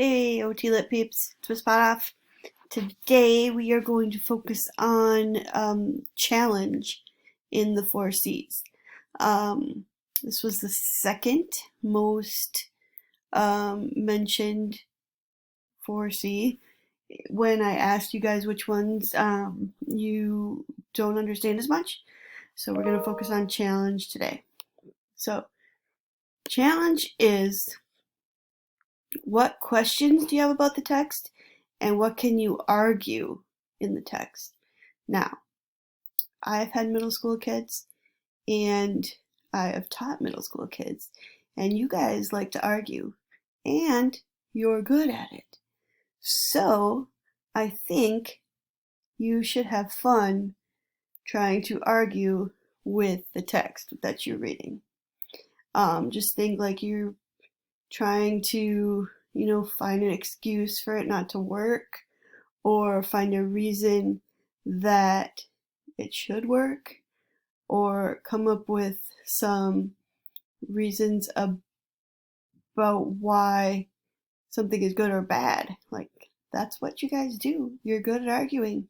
Hey, OT Lit peeps, it's Miss Potoff. Today we are going to focus on challenge in the four C's. Um, this was the second most mentioned 4C. When I asked you guys which ones you don't understand as much, so we're going to focus on challenge today. So, challenge is what questions do you have about the text and what can you argue in the text? Now, I've had middle school kids and I have taught middle school kids, and you guys like to argue and you're good at it. So, I think you should have fun trying to argue with the text that you're reading. Just think like you're trying to, find an excuse for it not to work or find a reason that it should work or come up with some reasons about why something is good or bad. Like, that's what you guys do. You're good at arguing.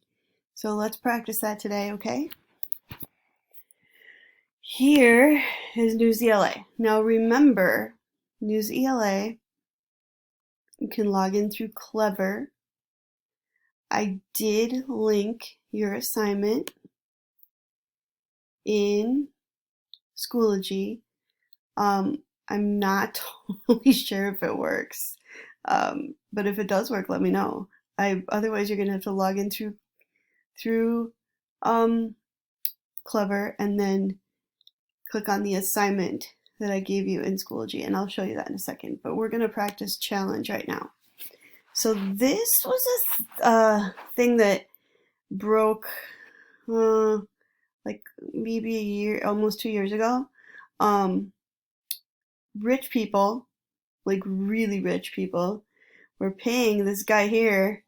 So let's practice that today, okay? Here is News ELA. Now remember, News ELA, you can log in through Clever. I did link your assignment in Schoology. I'm not totally sure if it works, but if it does work, let me know. Otherwise, you're gonna have to log in through Clever and then click on the assignment that I gave you in Schoology, and I'll show you that in a second. But we're gonna practice challenge right now. So this was a thing that broke like maybe a year, almost 2 years ago. Rich people, like really rich people, were paying this guy here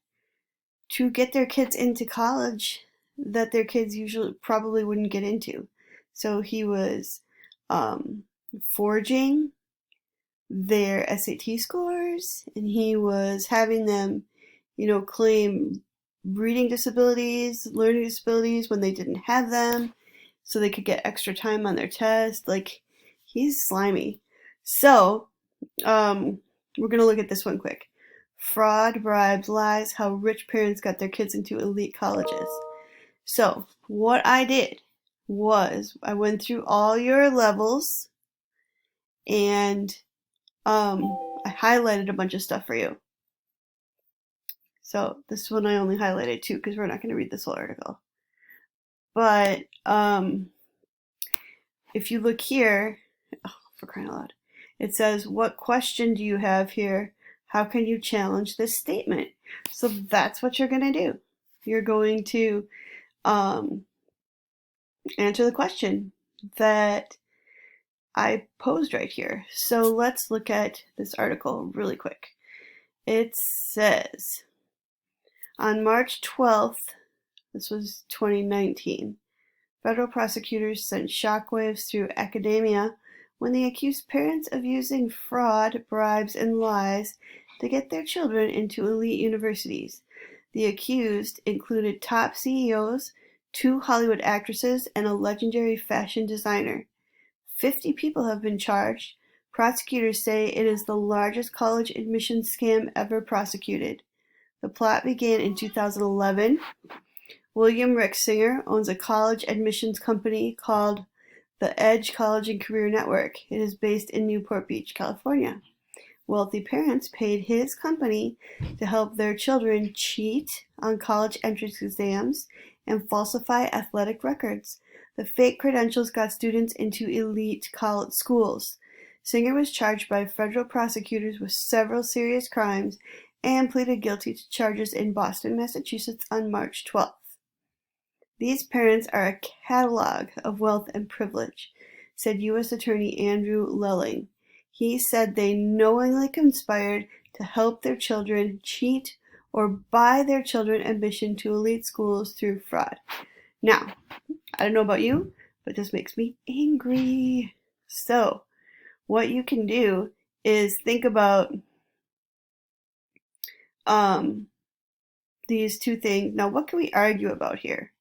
to get their kids into college that their kids usually probably wouldn't get into. So he was forging their SAT scores, and he was having them, claim reading disabilities, learning disabilities when they didn't have them, so they could get extra time on their test. Like, he's slimy. So, we're gonna look at this one quick. Fraud, bribes, lies, how rich parents got their kids into elite colleges. So, what I did was I went through all your levels and I highlighted a bunch of stuff for you. So this one I only highlighted two because we're not going to read this whole article. But if you look here, oh, for crying out loud, it says, what question do you have here? How can you challenge this statement? So that's what you're going to do. You're going to answer the question that I posed right here. So let's look at this article really quick. It says, on March 12th, this was 2019, federal prosecutors sent shockwaves through academia when they accused parents of using fraud, bribes, and lies to get their children into elite universities. The accused included top CEOs, 2 Hollywood actresses, and a legendary fashion designer. 50 people have been charged. Prosecutors say it is the largest college admissions scam ever prosecuted. The plot began in 2011. William Rick Singer owns a college admissions company called the Edge College and Career Network. It is based in Newport Beach, California. Wealthy parents paid his company to help their children cheat on college entrance exams and falsify athletic records. The fake credentials got students into elite college schools. Singer was charged by federal prosecutors with several serious crimes and pleaded guilty to charges in Boston, Massachusetts on March 12th. These parents are a catalog of wealth and privilege, said U.S. Attorney Andrew Lelling. He said they knowingly conspired to help their children cheat or buy their children admission to elite schools through fraud. Now, I don't know about you, but this makes me angry. So, what you can do is think about these two things. Now, what can we argue about here?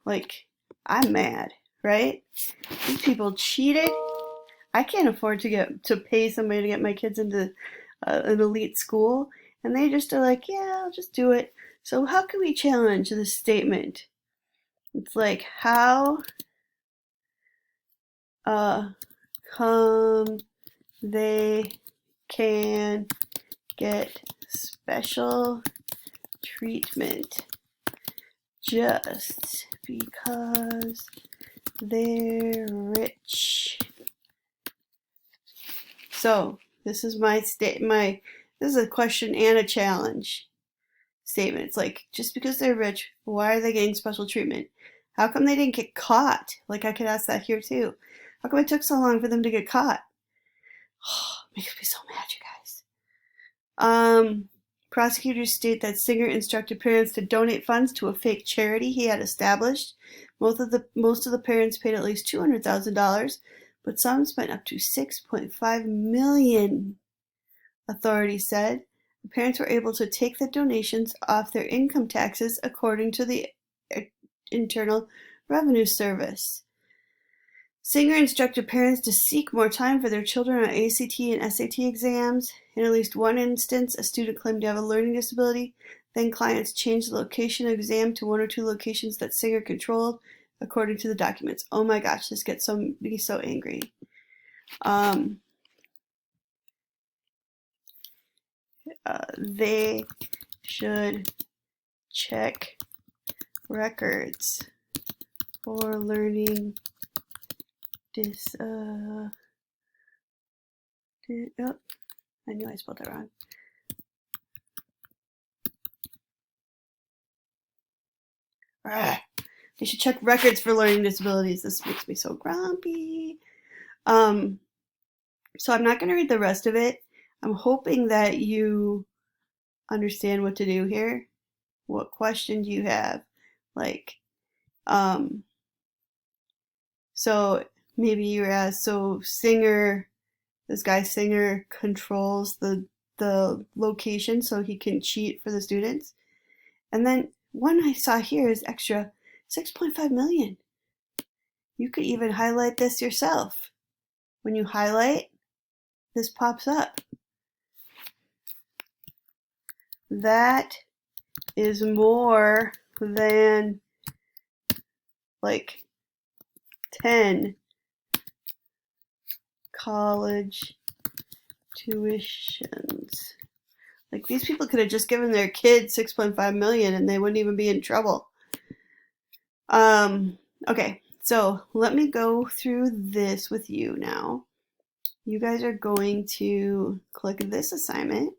Like, I'm mad, right? These people cheated. I can't afford to pay somebody to get my kids into an elite school, and they just are like, yeah, I'll just do it. So how can we challenge this statement? It's like, how come they can get special treatment just because they're rich? So this is this is a question and a challenge statement. It's like, just because they're rich, why are they getting special treatment? How come they didn't get caught? Like, I could ask that here too. How come it took so long for them to get caught? Oh, makes me so mad, you guys. Prosecutors state that Singer instructed parents to donate funds to a fake charity he had established. Most of the parents paid at least $200,000, but some spent up to $6.5 million. Authorities said the parents were able to take the donations off their income taxes, according to the Internal Revenue Service. Singer instructed parents to seek more time for their children on ACT and SAT exams. In at least one instance, a student claimed to have a learning disability. Then clients changed the location of exam to one or two locations that Singer controlled, according to the documents. Oh my gosh, this gets me so angry. They should check records for learning oh, I knew I spelled that wrong. They should check records for learning disabilities. This makes me so grumpy. So I'm not going to read the rest of it. I'm hoping that you understand what to do here. What question do you have? Like, so maybe you ask, so this guy Singer controls the location so he can cheat for the students. And then one I saw here is extra $6.5 million. You could even highlight this yourself. When you highlight, this pops up. That is more than like 10 college tuitions. Like, these people could have just given their kids $6.5 million and they wouldn't even be in trouble. Okay, so let me go through this with you now. You guys are going to click this assignment.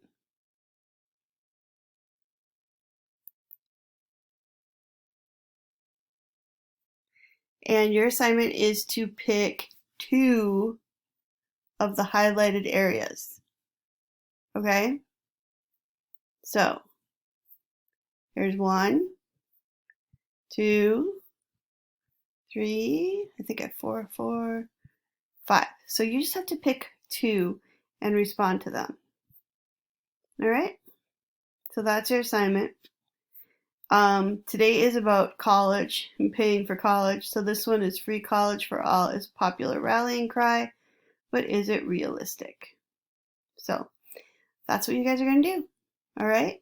And your assignment is to pick 2 of the highlighted areas. Okay? So, here's 1, 2, 3, I think I have 4, 5. So you just have to pick 2 and respond to them. All right? So that's your assignment. Today is about college and paying for college. So this one is free college for all is popular rallying cry, but is it realistic? So that's what you guys are going to do. All right?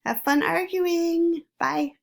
Have fun arguing. Bye.